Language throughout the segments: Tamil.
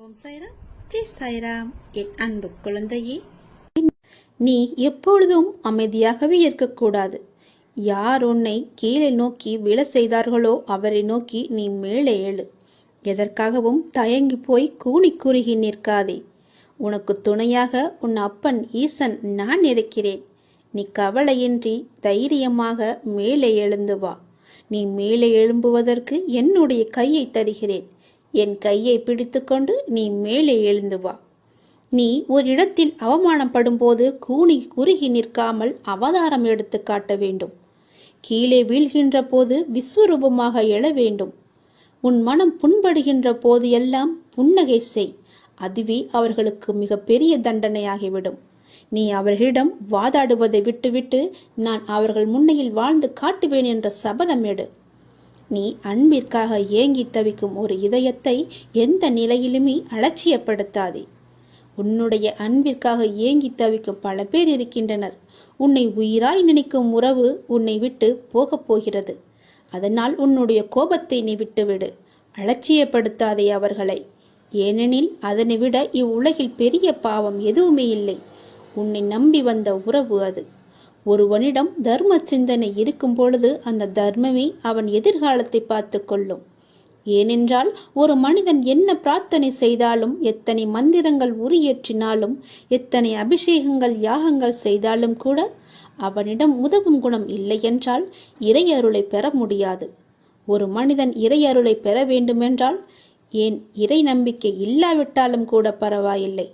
ஓம் சாய்ராம், ஜெய் சாய்ராம். என் அன்பு குழந்தையே, நீ எப்பொழுதும் அமைதியாகவே இருக்கக்கூடாது. யார் உன்னை கீழே நோக்கி விழ செய்தார்களோ அவரை நோக்கி நீ மேலே எழு. எதற்காகவும் தயங்கி போய் கூனி குறுகி நிற்காதே. உனக்கு துணையாக உன் அப்பன் ஈசன் நான் இருக்கிறேன். நீ கவலையின்றி தைரியமாக மேலே எழுந்து வா. நீ மேலே எழும்புவதற்கு என்னுடைய கையை தருகிறேன். என் கையை பிடித்துக்கொண்டு நீ மேலே எழுந்து வா. நீ ஒரு இடத்தில் அவமானப்படும் போது கூனி குறுகி நிற்காமல் அவதாரம் எடுத்து காட்ட வேண்டும். கீழே வீழ்கின்ற போது விஸ்வரூபமாக எழ வேண்டும். உன் மனம் புண்படுகின்ற போது எல்லாம் புன்னகை செய். அதுவே அவர்களுக்கு மிக பெரிய தண்டனையாகிவிடும். நீ அவர்களிடம் வாதாடுவதை விட்டுவிட்டு நான் அவர்கள் முன்னையில் வாழ்ந்து காட்டுவேன் என்ற சபதம் எடு. நீ அன்பிற்காக ஏங்கி தவிக்கும் ஒரு இதயத்தை எந்த நிலையிலுமே அலட்சியப்படுத்தாதே. உன்னுடைய அன்பிற்காக ஏங்கி தவிக்கும் பல பேர் இருக்கின்றனர். உன்னை உயிராய் நினைக்கும் உறவு உன்னை விட்டு போகப் போகிறது. அதனால் உன்னுடைய கோபத்தை நீ விட்டுவிடு. அலட்சியப்படுத்தாதே அவர்களை. ஏனெனில் அதனை விட இவ்வுலகில் பெரிய பாவம் எதுவுமே இல்லை. உன்னை நம்பி வந்த உறவு அது. ஒருவனிடம் தர்ம சிந்தனை இருக்கும் பொழுது அந்த தர்மமே அவன் எதிர்காலத்தை பார்த்து கொள்ளும். ஏனென்றால் ஒரு மனிதன் என்ன பிரார்த்தனை செய்தாலும், எத்தனை மந்திரங்கள் உரியேற்றினாலும், எத்தனை அபிஷேகங்கள் யாகங்கள் செய்தாலும் கூட அவனிடம் உதவும் குணம் இல்லை என்றால் இறையருளை பெற முடியாது. ஒரு மனிதன் இறையருளை பெற வேண்டுமென்றால், ஏன் இறை நம்பிக்கை இல்லாவிட்டாலும் கூட பரவாயில்லை,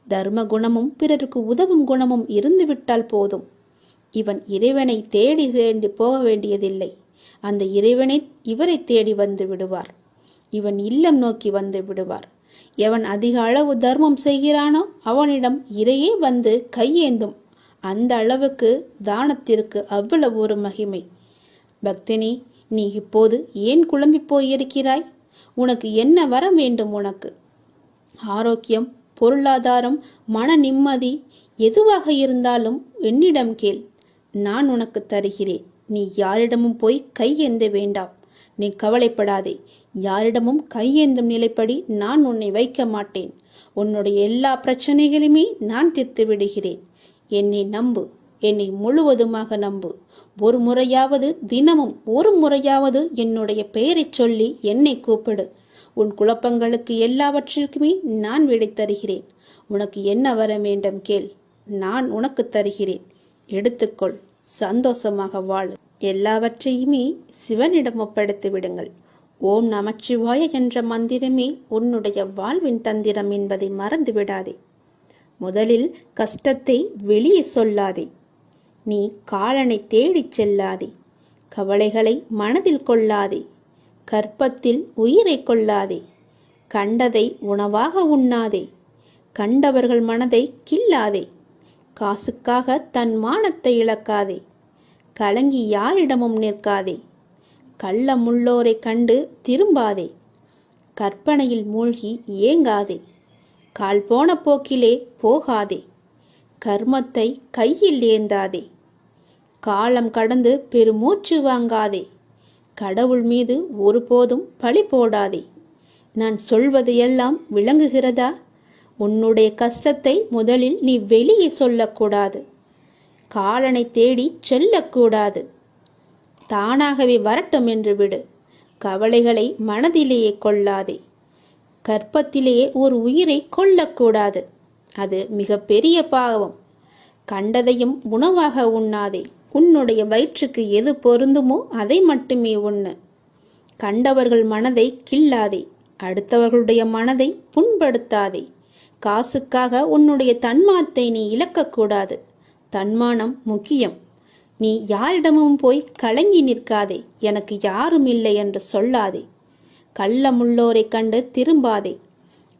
தர்ம குணமும் பிறருக்கு உதவும் குணமும் இருந்துவிட்டால் போதும். இவன் இறைவனை தேடி போக வேண்டியதில்லை. அந்த இறைவனை இவரை தேடி வந்து விடுவார். இவன் இல்லம் நோக்கி வந்து விடுவார். எவன் அதிக அளவு தர்மம் செய்கிறானோ அவனிடம் இறையே வந்து கையேந்தும். அந்த அளவுக்கு தானத்திற்கு அவ்வளவு ஒரு மகிமை. பக்தினி, நீ இப்போது ஏன் குழம்பி போயிருக்கிறாய்? உனக்கு என்ன வர வேண்டும்? உனக்கு ஆரோக்கியம், பொருளாதாரம், மன நிம்மதி எதுவாக இருந்தாலும் என்னிடம் கேள். நான் உனக்கு தருகிறேன். நீ யாரிடமும் போய் கையேந்த வேண்டாம். நீ கவலைப்படாதே. யாரிடமும் கையேந்தும் நிலைப்படி நான் உன்னை வைக்க மாட்டேன். உன்னுடைய எல்லா பிரச்சனைகளுமே நான் தீர்த்து விடுகிறேன். என்னை நம்பு. என்னை முழுவதுமாக நம்பு. ஒரு முறையாவது, தினமும் ஒரு முறையாவது என்னுடைய பெயரை சொல்லி என்னை கூப்பிடு. உன் குழப்பங்களுக்கு எல்லாவற்றிற்குமே நான் விடை தருகிறேன். உனக்கு என்ன வர வேண்டும் கேள். நான் உனக்கு தருகிறேன். எடுத்துக்கொள். சந்தோஷமாக வாழு. எல்லாவற்றையுமே சிவனிடம் ஒப்படைத்து விடுங்கள். ஓம் நமச்சிவாய என்ற மந்திரமே உன்னுடைய வாழ்வின் தந்திரம் என்பதை மறந்து விடாதே. முதலில் கஷ்டத்தை வெளியே சொல்லாதே. நீ காலனை தேடிச் செல்லாதே. கவலைகளை மனதில் கொள்ளாதே. கற்பத்தில் உயிரை கொள்ளாதே. கண்டதை உணவாக உண்ணாதே. கண்டவர்கள் மனதை கில்லாதே. காசுக்காக தன் மானத்தை இழக்காதே. கலங்கி யாரிடமும் நிற்காதே. கள்ளமுள்ளோரை கண்டு திரும்பாதே. கற்பனையில் மூழ்கி ஏங்காதே. கால் போன போக்கிலே போகாதே. கர்மத்தை கையில் ஏந்தாதே. காலம் கடந்து பெருமூச்சு வாங்காதே. கடவுள் மீது ஒருபோதும் பழி போடாதே. நான் சொல்வது எல்லாம் விளங்குகிறதா? உன்னுடைய கஷ்டத்தை முதலில் நீ வெளியே சொல்லக்கூடாது. காலனை தேடி செல்லக்கூடாது. தானாகவே வரட்டும் என்று விடு. கவலைகளை மனதிலேயே கொள்ளாதே. கற்பத்திலேயே ஒரு உயிரை கொல்லக்கூடாது. அது மிக பெரிய பாவம். கண்டதையும் உணவாக உண்ணாதே. உன்னுடைய வயிற்றுக்கு எது பொருந்துமோ அதை மட்டுமே உண்ணு. கண்டவர்கள் மனதை கில்லாதே. அடுத்தவர்களுடைய மனதை புண்படுத்தாதே. காசுக்காக உன்னுடைய தன்மானத்தை நீ இழக்கக்கூடாது. தன்மானம் முக்கியம். நீ யாரிடமும் போய் கலங்கி நிற்காதே. எனக்கு யாரும் இல்லை என்று சொல்லாதே. கள்ளமுள்ளோரை கண்டு திரும்பாதே.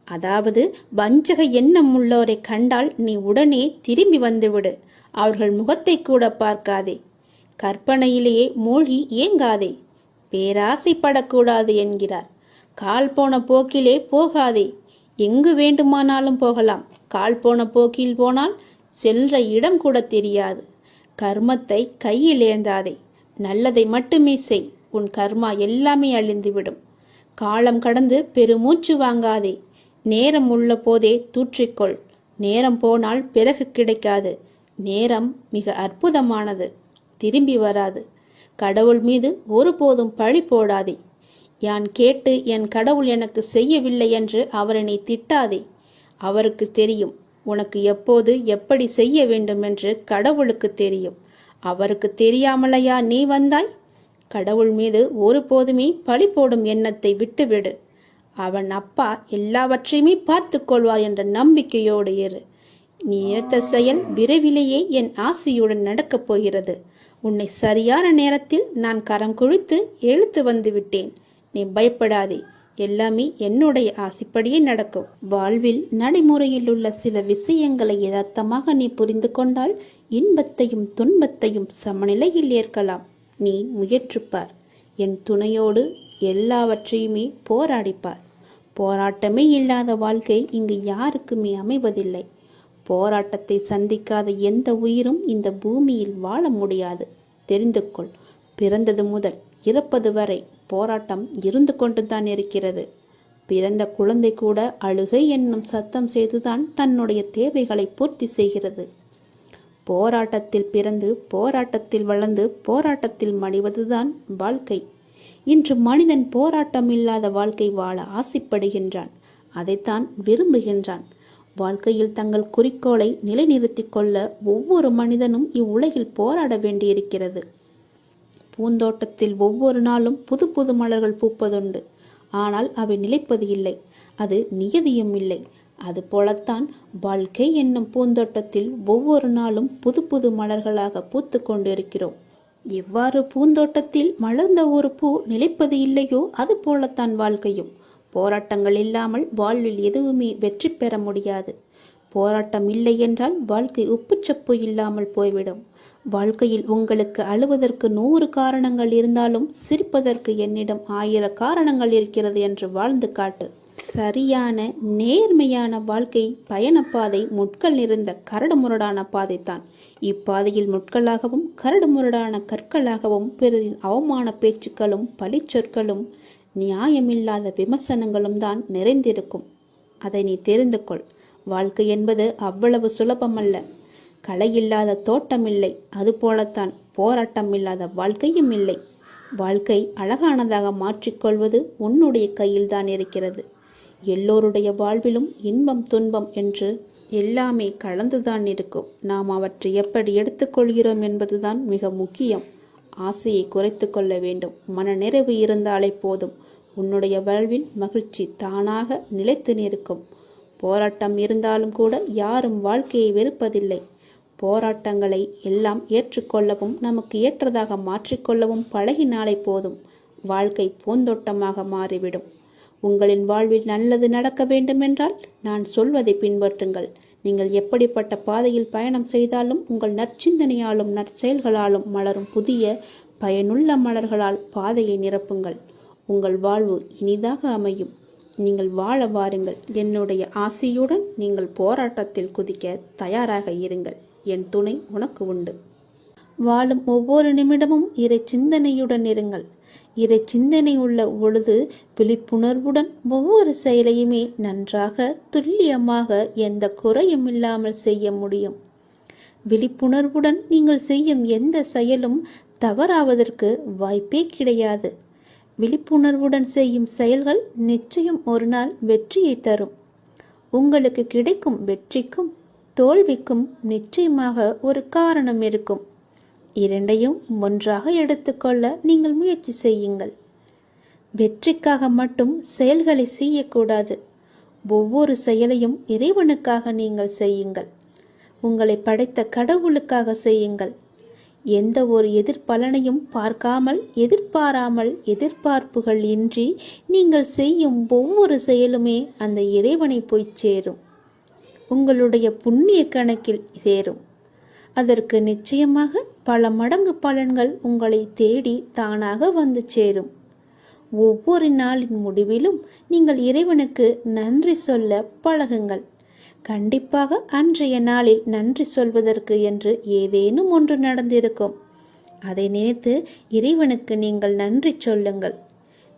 அதாவது வஞ்சக எண்ணம் உள்ளோரை கண்டால் நீ உடனே திரும்பி வந்துவிடு. அவர்கள் முகத்தை கூட பார்க்காதே. கற்பனையிலேயே மூழ்கி ஏங்காதே. பேராசைப்படக்கூடாது என்கிறார். கால் போன போக்கிலே போகாதே. எங்கு வேண்டுமானாலும் போகலாம். கால் போன போக்கில் போனால் செல்ற இடம் கூட தெரியாது. கர்மத்தை கையில் ஏந்தாதே. நல்லதை மட்டுமே செய். உன் கர்மா எல்லாமே அழிந்துவிடும். காலம் கடந்து பெருமூச்சு வாங்காதே. நேரம் உள்ள போதே தூற்றிக்கொள். நேரம் போனால் பிறகு கிடைக்காது. நேரம் மிக அற்புதமானது, திரும்பி வராது. கடவுள் மீது ஒருபோதும் பழி போடாதே. யான் கேட்டு என் கடவுள் எனக்கு செய்யவில்லை என்று அவரை நீ திட்டாதே. அவருக்கு தெரியும் உனக்கு எப்போது எப்படி செய்ய வேண்டும் என்று. கடவுளுக்கு தெரியும். அவருக்கு தெரியாமலையா நீ வந்தாய்? கடவுள் மீது ஒருபோதுமே பழி போடும் எண்ணத்தை விட்டுவிடு. அவன் அப்பா எல்லாவற்றையுமே பார்த்து கொள்வார் என்ற நம்பிக்கையோடு இரு. நீ நினைத்த செயல் விரைவிலேயே என் ஆசையுடன் நடக்கப் போகிறது. உன்னை சரியான நேரத்தில் நான் கரம் குழித்து இழுத்து வந்து விட்டேன். நீ பயப்படாதே, எல்லாமே என்னுடைய ஆசைப்படியே நடக்கும். வாழ்வில் நடைமுறையில் உள்ள சில விஷயங்களை யதார்த்தமாக நீ புரிந்து கொண்டால் இன்பத்தையும் துன்பத்தையும் சமநிலையில் ஏற்கலாம். நீ முயற்றுப்பார். என் துணையோடு எல்லாவற்றையுமே போராடிப்பார். போராட்டமே இல்லாத வாழ்க்கை இங்கு யாருக்குமே அமைவதில்லை. போராட்டத்தை சந்திக்காத எந்த உயிரும் இந்த பூமியில் வாழ முடியாது. தெரிந்து கொள். பிறந்தது முதல் இறப்பது வரை போராட்டம் இருந்து கொண்டுதான் இருக்கிறது. பிறந்த குழந்தை கூட அழுகை என்னும் சத்தம் செய்துதான் தன்னுடைய தேவைகளை பூர்த்தி செய்கிறது. போராட்டத்தில் பிறந்து போராட்டத்தில் வளர்ந்து போராட்டத்தில் மடிவதுதான் வாழ்க்கை. இன்று மனிதன் போராட்டம் இல்லாத வாழ்க்கை வாழ ஆசைப்படுகின்றான். அதைத்தான் விரும்புகின்றான். வாழ்க்கையில் தங்கள் குறிக்கோளை நிலைநிறுத்திக் கொள்ள ஒவ்வொரு மனிதனும் இவ்வுலகில் போராட வேண்டியிருக்கிறது. பூந்தோட்டத்தில் ஒவ்வொரு நாளும் புது புது மலர்கள் பூப்பதுண்டு. ஆனால் அவை நிலைப்பது இல்லை. அது நியதியும் இல்லை. அதுபோலத்தான் வாழ்க்கை என்னும் பூந்தோட்டத்தில் ஒவ்வொரு நாளும் புது புது மலர்களாக பூத்து கொண்டிருக்கிறோம். எவ்வாறு பூந்தோட்டத்தில் மலர்ந்த ஒரு பூ நிலைப்பது இல்லையோ அது போலத்தான் வாழ்க்கையும். போராட்டங்கள் இல்லாமல் வாழ்வில் எதுவுமே வெற்றி பெற முடியாது. போராட்டம் இல்லை என்றால் வாழ்க்கை உப்புச்சப்பு இல்லாமல் போய்விடும். வாழ்க்கையில் உங்களுக்கு அழுவதற்கு 100 காரணங்கள் இருந்தாலும் சிரிப்பதற்கு என்னிடம் 1000 காரணங்கள் இருக்கிறது என்று வாழ்ந்து காட்டு. சரியான நேர்மையான வாழ்க்கை பயணப்பாதை முட்கள் நிறைந்த கரடுமுரடான பாதைத்தான். இப்பாதையில் முட்களாகவும் கரடுமுரடான கற்களாகவும் பிறரின் அவமான பேச்சுக்களும் பழிச்சொற்களும் நியாயமில்லாத விமர்சனங்களும் தான் நிறைந்திருக்கும். அதை நீ தெரிந்து கொள். வாழ்க்கை என்பது அவ்வளவு சுலபமல்ல. களை இல்லாத தோட்டமில்லை. அதுபோலத்தான் போராட்டம் இல்லாத வாழ்க்கையும் இல்லை. வாழ்க்கை அழகானதாக மாற்றிக்கொள்வது உன்னுடைய கையில்தான் இருக்கிறது. எல்லோருடைய வாழ்விலும் இன்பம் துன்பம் என்று எல்லாமே கலந்துதான் இருக்கும். நாம் அவற்றை எப்படி எடுத்துக்கொள்கிறோம் என்பதுதான் மிக முக்கியம். ஆசையை குறைத்து கொள்ள வேண்டும். மன நிறைவு இருந்தாலே போதும். உன்னுடைய வாழ்வில் மகிழ்ச்சி தானாக நிலைத்து நிற்கும். போராட்டம் இருந்தாலும் கூட யாரும் வாழ்க்கையை வெறுப்பதில்லை. போராட்டங்களை எல்லாம் ஏற்றுக்கொள்ளவும் நமக்கு ஏற்றதாக மாற்றிக்கொள்ளவும் பழகினாலே போதும். வாழ்க்கை பூந்தோட்டமாக மாறிவிடும். உங்களின் வாழ்வில் நல்லது நடக்க வேண்டுமென்றால் நான் சொல்வதை பின்பற்றுங்கள். நீங்கள் எப்படிப்பட்ட பாதையில் பயணம் செய்தாலும் உங்கள் நற்சிந்தனையாலும் நற்செயல்களாலும் மலரும் புதிய பயனுள்ள மலர்களால் பாதையை நிரப்புங்கள். உங்கள் வாழ்வு இனிதாக அமையும். நீங்கள் வாழ வாருங்கள். என்னுடைய ஆசையுடன் நீங்கள் போராட்டத்தில் குதிக்க தயாராக இருங்கள். என் துணை உனக்கு உண்டு. வாழும் ஒவ்வொரு நிமிடமும் இறை சிந்தனையுடன் இருங்கள். இறை சிந்தனை உள்ள பொழுது விழிப்புணர்வுடன் ஒவ்வொரு செயலையுமே நன்றாக துல்லியமாக எந்த குறையும் இல்லாமல் செய்ய முடியும். விழிப்புணர்வுடன் நீங்கள் செய்யும் எந்த செயலும் தவறாவதற்கு வாய்ப்பே கிடையாது. விழிப்புணர்வுடன் செய்யும் செயல்கள் நிச்சயம் ஒரு நாள் வெற்றியை தரும். உங்களுக்கு கிடைக்கும் வெற்றிக்கும் தோல்விக்கும் நிச்சயமாக ஒரு காரணம் இருக்கும். இரண்டையும் ஒன்றாக எடுத்துக்கொள்ள நீங்கள் முயற்சி செய்யுங்கள். வெற்றிக்காக மட்டும் செயல்களை செய்யக்கூடாது. ஒவ்வொரு செயலையும் இறைவனுக்காக நீங்கள் செய்யுங்கள். உங்களை படைத்த கடவுளுக்காக செய்யுங்கள். எந்த ஒரு எதிர்பலனையும் பார்க்காமல் எதிர்பாராமல் எதிர்பார்ப்புகள் இன்றி நீங்கள் செய்யும் ஒவ்வொரு செயலுமே அந்த இறைவனை போய் சேரும். உங்களுடைய புண்ணிய கணக்கில் சேரும். அதற்கு நிச்சயமாக பல மடங்கு பலன்கள் உங்களை தேடி தானாக வந்து சேரும். ஒவ்வொரு நாளின் முடிவிலும் நீங்கள் இறைவனுக்கு நன்றி சொல்ல பழகுங்கள். கண்டிப்பாக அன்றைய நாளில் நன்றி சொல்வதற்கு என்று ஏதேனும் ஒன்று நடந்திருக்கும். அதை நினைத்து இறைவனுக்கு நீங்கள் நன்றி சொல்லுங்கள்.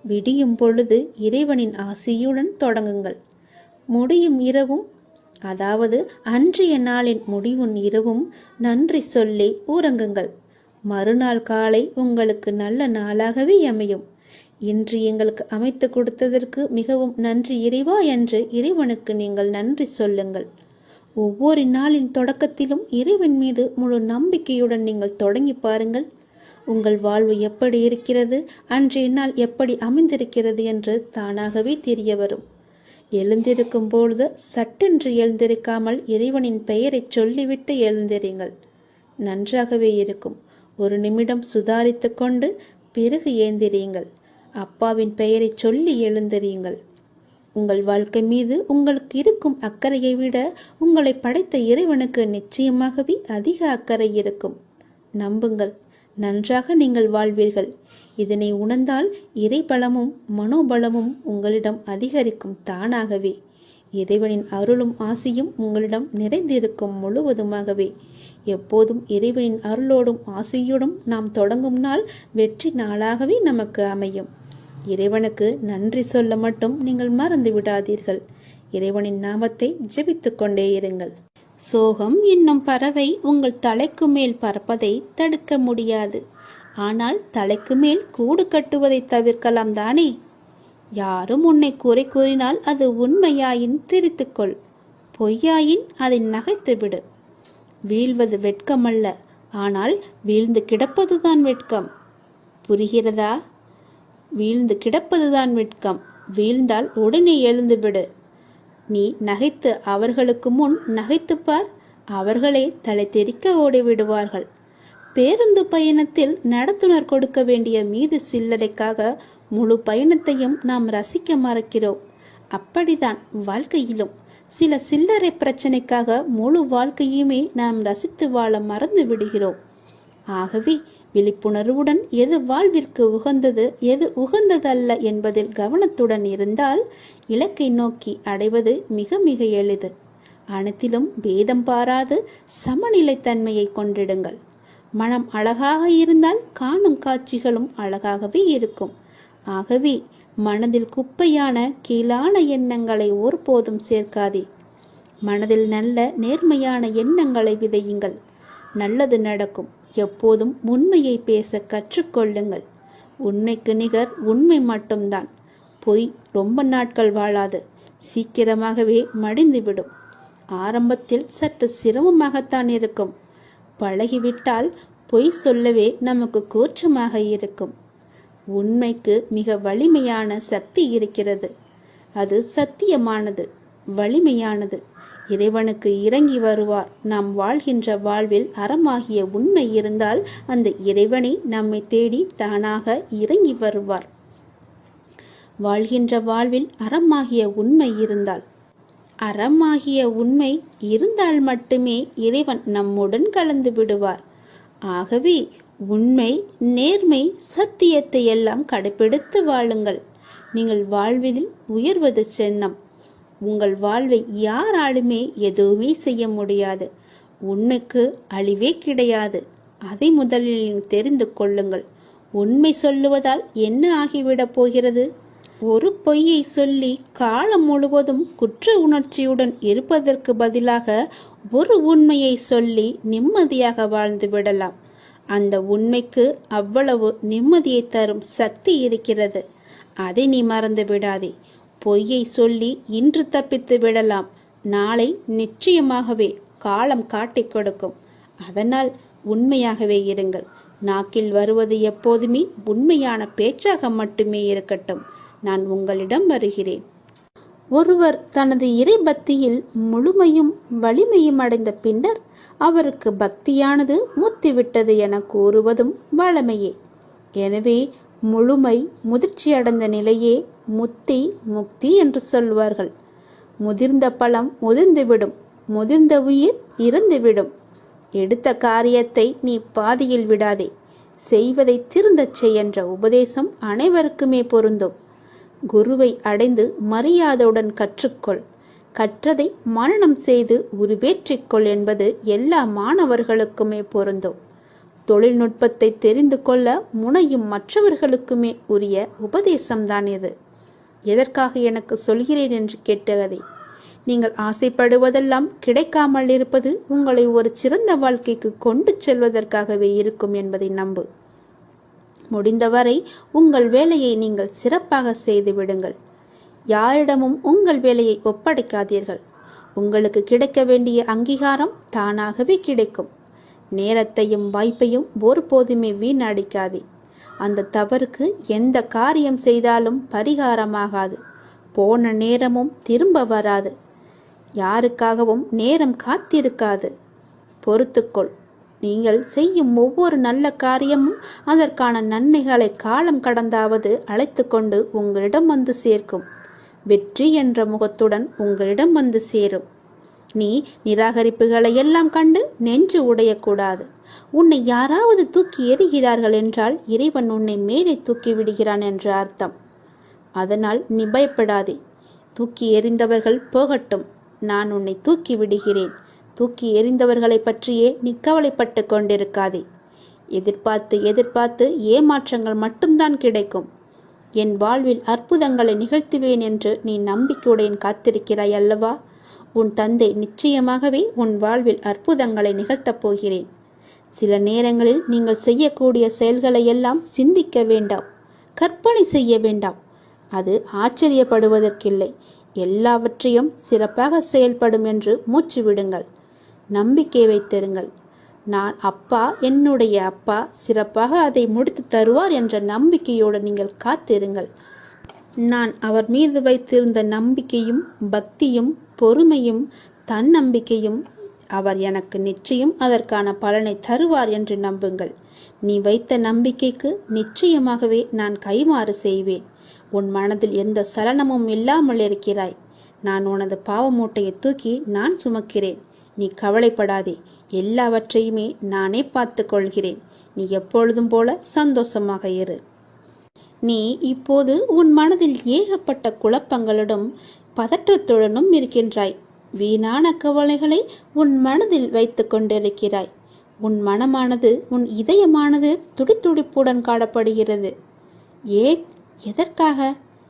விடியும் பொழுது இறைவனின் ஆசியுடன் தொடங்குங்கள். முடியும் இரவும், அதாவது அன்றைய நாளின் முடிவும் இரவும் நன்றி சொல்லி உறங்குங்கள். மறுநாள் காலை உங்களுக்கு நல்ல நாளாகவே அமையும். இன்று எங்களுக்கு அமைத்து கொடுத்ததற்கு மிகவும் நன்றி இறைவா என்று இறைவனுக்கு நீங்கள் நன்றி சொல்லுங்கள். ஒவ்வொரு நாளின் தொடக்கத்திலும் இறைவன் மீது முழு நம்பிக்கையுடன் நீங்கள் தொடங்கி பாருங்கள். உங்கள் வாழ்வு எப்படி இருக்கிறது, அன்றைய நாள் எப்படி அமைந்திருக்கிறது என்று தானாகவே தெரிய வரும். எழுந்திருக்கும் பொழுது சட்டென்று எழுந்திருக்காமல் இறைவனின் பெயரை சொல்லிவிட்டு எழுந்திருங்கள். நன்றாகவே இருக்கும். ஒரு நிமிடம் சுதாரித்து கொண்டு பிறகு ஏந்திரியுங்கள். அப்பாவின் பெயரை சொல்லி எழுந்திரியுங்கள். உங்கள் வாழ்க்கை மீது உங்களுக்கு இருக்கும் அக்கறையை விட உங்களை படைத்த இறைவனுக்கு நிச்சயமாகவே அதிக அக்கறை இருக்கும். நம்புங்கள், நன்றாக நீங்கள் வாழ்வீர்கள். இதனை உணர்ந்தால் இறைபலமும் மனோபலமும் உங்களிடம் அதிகரிக்கும் தானாகவே. இறைவனின் அருளும் ஆசியும் உங்களிடம் நிறைந்திருக்கும் முழுவதுமாகவே. எப்போதும் இறைவனின் அருளோடும் ஆசையோடும் நாம் தொடங்கும் நாள் வெற்றி நாளாகவே நமக்கு அமையும். இறைவனுக்கு நன்றி சொல்ல மட்டும் நீங்கள் மறந்து விடாதீர்கள். இறைவனின் நாமத்தை ஜெபித்து கொண்டே இருங்கள். சோகம் என்னும் பறவை உங்கள் தலைக்கு மேல் பறப்பதை தடுக்க முடியாது. ஆனால் தலைக்கு மேல் கூடு கட்டுவதை தவிர்க்கலாம் தானே? யாரும் உன்னை குறை கூறினால் அது உண்மையாயின் திரித்துக்கொள், பொய்யாயின் அதை நகைத்துவிடு. வீழ்வது வெட்கமல்ல, ஆனால் வீழ்ந்து கிடப்பதுதான் வெட்கம். புரிகிறதா? வீழ்ந்து கிடப்பதுதான் வெட்கம். வீழ்ந்தால் உடனே எழுந்துவிடு. நீ நகைத்து அவர்களுக்கு முன் நகைத்துப்பார், அவர்களே தலை தெறிக்க ஓடிவிடுவார்கள். பேருந்து பயணத்தில் நடத்துனர் கொடுக்க வேண்டிய மீது சில்லறைக்காக முழு பயணத்தையும் நாம் ரசிக்க மறக்கிறோம். அப்படிதான் வாழ்க்கையிலும் சில சில்லறை பிரச்சனைக்காக முழு வாழ்க்கையுமே நாம் ரசித்து வாழ மறந்து விடுகிறோம். ஆகவே விழிப்புணர்வுடன் எது வாழ்விற்கு உகந்தது, எது உகந்ததல்ல என்பதில் கவனத்துடன் இருந்தால் இலக்கை நோக்கி அடைவது மிக மிக எளிது. அனைத்திலும் பேதம் பாராது சமநிலைத்தன்மையை கொண்டிடுங்கள். மனம் அழகாக இருந்தால் காணும் காட்சிகளும் அழகாகவே இருக்கும். ஆகவே மனதில் குப்பையான கீழான எண்ணங்களை ஒருபோதும் சேர்க்காதே. மனதில் நல்ல நேர்மையான எண்ணங்களை விதையுங்கள். நல்லது நடக்கும். எப்போதும் உண்மையை பேச கற்றுக்கொள்ளுங்கள். உண்மைக்கு நிகர் உண்மை மட்டும்தான். பொய் ரொம்ப நாட்கள் வாழாது, சீக்கிரமாகவே மடிந்துவிடும். ஆரம்பத்தில் சற்று சிரமமாகத்தான் இருக்கும். பழகிவிட்டால் பொய் சொல்லவே நமக்கு கூச்சமாக இருக்கும். உண்மைக்கு மிக வலிமையான சக்தி இருக்கிறது. அது சத்தியமானது, வலிமையானது. இறைவனுக்கு இறங்கி வருவார். நாம் வாழ்கின்ற வாழ்வில் அறமாகிய உண்மை இருந்தால் அந்த இறைவனை நம்மை தேடி தானாக இறங்கி வருவார். வாழ்கின்ற வாழ்வில் அறமாகிய உண்மை இருந்தால், அறமாகிய உண்மை இருந்தால் மட்டுமே இறைவன் நம்முடன் கலந்து விடுவார். ஆகவே உண்மை, நேர்மை, சத்தியத்தை எல்லாம் கடைபிடித்து வாழுங்கள். நீங்கள் வாழ்வதில் உயர்வது சின்னம். உங்கள் வாழ்வை யாராலுமே எதுவுமே செய்ய முடியாது. உண்மைக்கு அழிவே கிடையாது. அதை முதலில் தெரிந்து கொள்ளுங்கள். உண்மை சொல்லுவதால் என்ன ஆகிவிடப் போகிறது? ஒரு பொய்யை சொல்லி காலம் முழுவதும் குற்ற உணர்ச்சியுடன் இருப்பதற்கு பதிலாக ஒரு உண்மையை சொல்லி நிம்மதியாக வாழ்ந்து விடலாம். அந்த உண்மைக்கு அவ்வளவு நிம்மதியை தரும் சக்தி இருக்கிறது. அதை நீ மறந்து விடாதே. பொய்யை சொல்லி இன்று தப்பித்து விடலாம். நாளை நிச்சயமாகவே காலம் காட்டிக் கொடுக்கும். அதனால் உண்மையாகவே இருங்கள். நாக்கில் வருவது எப்போதுமே உண்மையான பேச்சாக மட்டுமே இருக்கட்டும். நான் உங்களிடம் வருகிறேன். ஒருவர் தனது இறை பக்தியில் முழுமையும் வலிமையும் அடைந்த பின்னர் அவருக்கு பக்தியானது முத்திவிட்டது என கூறுவதும் வழமையே. எனவே முழுமை முதிர்ச்சியடைந்த நிலையே முத்தி, முக்தி என்று சொல்வார்கள். முதிர்ந்த பழம் முதிர்ந்துவிடும், முதிர்ந்த உயிர் இறந்துவிடும். எடுத்த காரியத்தை நீ பாதியில் விடாதே. செய்வதை திருந்தச் செய் என்ற உபதேசம் அனைவருக்குமே பொருந்தும். குருவை அடைந்து மரியாதையுடன் கற்றுக்கொள். கற்றதை மனனம் செய்து உருவேற்றிக்கொள் என்பது எல்லா மாணவர்களுக்குமே பொருந்தும். தொழில்நுட்பத்தை தெரிந்து கொள்ள முனையும் மற்றவர்களுக்குமே உரிய உபதேசம்தான் இது. எதற்காக எனக்கு சொல்கிறேன் என்று கேட்டதை நீங்கள் ஆசைப்படுவதெல்லாம் கிடைக்காமல் இருப்பது உங்களை ஒரு சிறந்த வாழ்க்கைக்கு கொண்டு செல்வதற்காகவே இருக்கும் என்பதை நம்பு. முடிந்தவரை உங்கள் வேலையை நீங்கள் சிறப்பாக செய்து விடுங்கள். யாரிடமும் உங்கள் வேலையை ஒப்படைக்காதீர்கள். உங்களுக்கு கிடைக்க வேண்டிய அங்கீகாரம் தானாகவே கிடைக்கும். நேரத்தையும் வாய்ப்பையும் ஒருபோதுமே வீணடிக்காதே. அந்த தவறுக்கு எந்த காரியம் செய்தாலும் பரிகாரமாகாது. போன நேரமும் திரும்ப வராது. யாருக்காகவும் நேரம் காத்திருக்காது. பொறுத்துக்கொள். நீங்கள் செய்யும் ஒவ்வொரு நல்ல காரியமும் அதற்கான நன்மைகளை காலம் கடந்தாவது அழைத்து கொண்டு உங்களிடம் வந்து சேர்க்கும். வெற்றி என்ற முகத்துடன் உங்களிடம் வந்து சேரும். நீ நிராகரிப்புகளை எல்லாம் கண்டு நெஞ்சு உடையக்கூடாது. உன்னை யாராவது தூக்கி எறிகிறார்கள் என்றால் இறைவன் உன்னை மேலே தூக்கி விடுகிறான் என்று அர்த்தம். அதனால் நீ பயப்படாதே. தூக்கி எறிந்தவர்கள் போகட்டும், நான் உன்னை தூக்கி விடுகிறேன். தூக்கி எறிந்தவர்களை பற்றியே நீ கவலைப்பட்டு கொண்டிருக்காதே. எதிர்பார்த்து எதிர்பார்த்து ஏமாற்றங்கள் மட்டும்தான் கிடைக்கும். என் வாழ்வில் அற்புதங்களை நிகழ்த்துவேன் என்று நீ நம்பிக்கையுடன் காத்திருக்கிறாய் அல்லவா? உன் தந்தை நிச்சயமாகவே உன் வாழ்வில் அற்புதங்களை நிகழ்த்தப் போகிறேன். சில நேரங்களில் நீங்கள் செய்யக்கூடிய செயல்களை எல்லாம் சிந்திக்க வேண்டாம், கற்பனை செய்ய வேண்டாம். அது ஆச்சரியப்படுவதற்கில்லை. எல்லாவற்றையும் சிறப்பாக செயல்படும் என்று மூச்சு விடுங்கள். நம்பிக்கை வைத்திருங்கள். நான் அப்பா, என்னுடைய அப்பா சிறப்பாக அதை முடித்து தருவார் என்ற நம்பிக்கையோடு நீங்கள் காத்திருங்கள். நான் அவர் மீது வைத்திருந்த நம்பிக்கையும் பக்தியும் பொறுமையும் தன்னம்பிக்கையும் அவர் எனக்கு நிச்சயம் அதற்கான பலனை தருவார் என்று நம்புங்கள். நீ வைத்த நம்பிக்கைக்கு நிச்சயமாகவே நான் கைமாறு செய்வேன். உன் மனதில் எந்த சலனமும் இல்லாமல் இருக்கிறாய். நான் உனது பாவ மூட்டையை தூக்கி நான் சுமக்கிறேன். நீ கவலைப்படாதே. எல்லாவற்றையுமே நானே பார்த்து கொள்கிறேன். நீ எப்பொழுதும் போல சந்தோஷமாக இரு. நீ இப்போது உன் மனதில் ஏகப்பட்ட குழப்பங்களுடன் பதற்றத்துடனும் இருக்கின்றாய். வீணான கவலைகளை உன் மனதில் வைத்து கொண்டிருக்கிறாய். உன் மனமானது, உன் இதயமானது துடித்துடிப்புடன் காணப்படுகிறது. எதற்காக?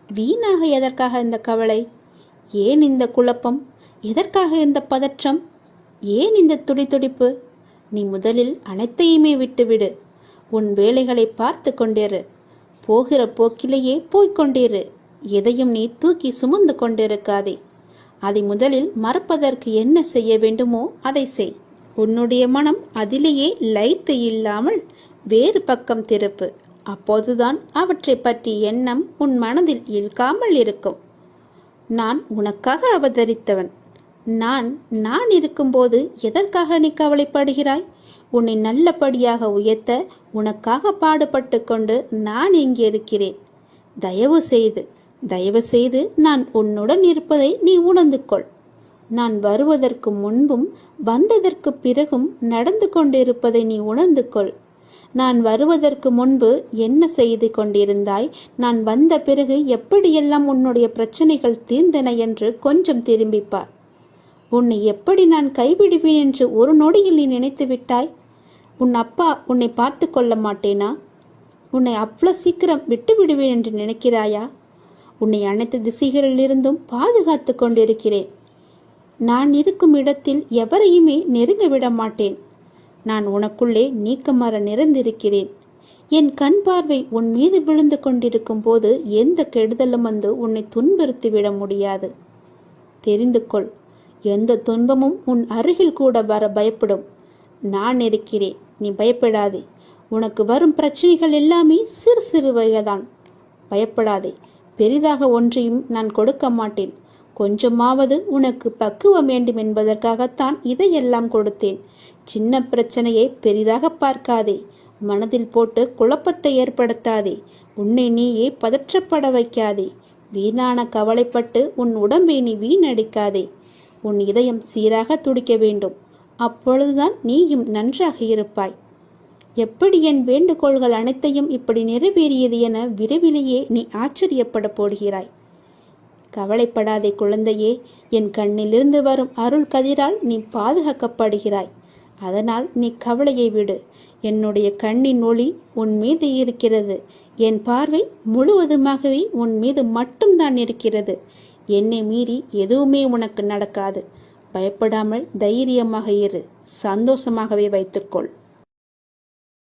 வீணாக எதற்காக இந்த கவலை? ஏன் இந்த குழப்பம்? எதற்காக இந்த பதற்றம்? ஏன் இந்த துடித்துடிப்பு? நீ முதலில் அனைத்தையுமே விட்டுவிடு. உன் வேலைகளை பார்த்து கொண்டிரு. போகிற போக்கிலேயே போய்கொண்டிரு. எதையும் நீ தூக்கி சுமந்து கொண்டிருக்காதே. அதை முதலில் மறப்பதற்கு என்ன செய்ய வேண்டுமோ அதை செய். உன்னுடைய மனம் அதிலேயே லயித்து இல்லாமல் வேறு பக்கம் திருப்பு. அப்போதுதான் அவற்றை பற்றி எண்ணம் உன் மனதில் இழுக்காமல் இருக்கும். நான் உனக்காக அவதரித்தவன். நான் இருக்கும்போது எதற்காக நீ கவலைப்படுகிறாய்? உன்னை நல்லபடியாக உயர்த்த உனக்காக பாடுபட்டு கொண்டு நான் இங்கே இருக்கிறேன். தயவு செய்து நான் உன்னுடன் இருப்பதை நீ உணர்ந்து கொள். நான் வருவதற்கு முன்பும் வந்ததற்கு பிறகும் நடந்து கொண்டிருப்பதை நீ உணர்ந்து கொள். நான் வருவதற்கு முன்பு என்ன செய்து கொண்டிருந்தாய், நான் வந்த பிறகு எப்படியெல்லாம் உன்னுடைய பிரச்சனைகள் தீர்ந்தன என்று கொஞ்சம் திரும்பிப்பார். உன்னை எப்படி நான் கைவிடுவேன் என்று ஒரு நொடியில் நீ நினைத்து விட்டாய்? உன் அப்பா உன்னை பார்த்து கொள்ள மாட்டேனா? உன்னை அவ்வளவு சீக்கிரம் விட்டு விடுவேன் என்று நினைக்கிறாயா? உன்னை அனைத்து திசைகளிலிருந்தும் பாதுகாத்து கொண்டிருக்கிறேன். நான் இருக்கும் இடத்தில் எவரையுமே நெருங்க விட மாட்டேன். நான் உனக்குள்ளே நீக்கமர நிறைந்திருக்கிறேன். என் கண் பார்வை உன் மீது விழுந்து கொண்டிருக்கும் போது எந்த கெடுதலும் வந்து உன்னை துன்புறுத்திவிட முடியாது. தெரிந்து கொள். எந்த துன்பமும் உன் அருகில் கூட வர பயப்படும். நான் இருக்கிறேன். நீ பயப்படாதே. உனக்கு வரும் பிரச்சனைகள் எல்லாமே சிறு சிறு வகைதான். பயப்படாதே. பெரிதாக ஒன்றையும் நான் கொடுக்க மாட்டேன். கொஞ்சமாவது உனக்கு பக்குவம் வேண்டும் என்பதற்காகத்தான் இதையெல்லாம் கொடுத்தேன். சின்ன பிரச்சனையை பெரிதாக பார்க்காதே. மனதில் போட்டு குழப்பத்தை ஏற்படுத்தாதே. உன்னை நீயே பதற்றப்பட வைக்காதே. வீணான கவலைப்பட்டு உன் உடம்பை நீ வீணடிக்காதே. உன் இதயம் சீராக துடிக்க வேண்டும். அப்பொழுதுதான் நீயும் நன்றாக இருப்பாய். எப்படி என் வேண்டுகோள்கள் அனைத்தையும் இப்படி நிறைவேறியது என விரைவிலேயே நீ ஆச்சரியப்பட போடுகிறாய். கவலைப்படாதே குழந்தையே. என் கண்ணிலிருந்து வரும் அருள் கதிரால் நீ பாதுகாக்கப்படுகிறாய். அதனால் நீ கவலையை விடு. என்னுடைய கண்ணின் ஒளி உன் மீது இருக்கிறது. என் பார்வை முழுவதுமாகவே உன் மீது மட்டும்தான் இருக்கிறது. என்னை மீறி எதுவுமே உனக்கு நடக்காது. பயப்படாமல் தைரியமாக இரு. சந்தோஷமாகவே வைத்துக்கொள்.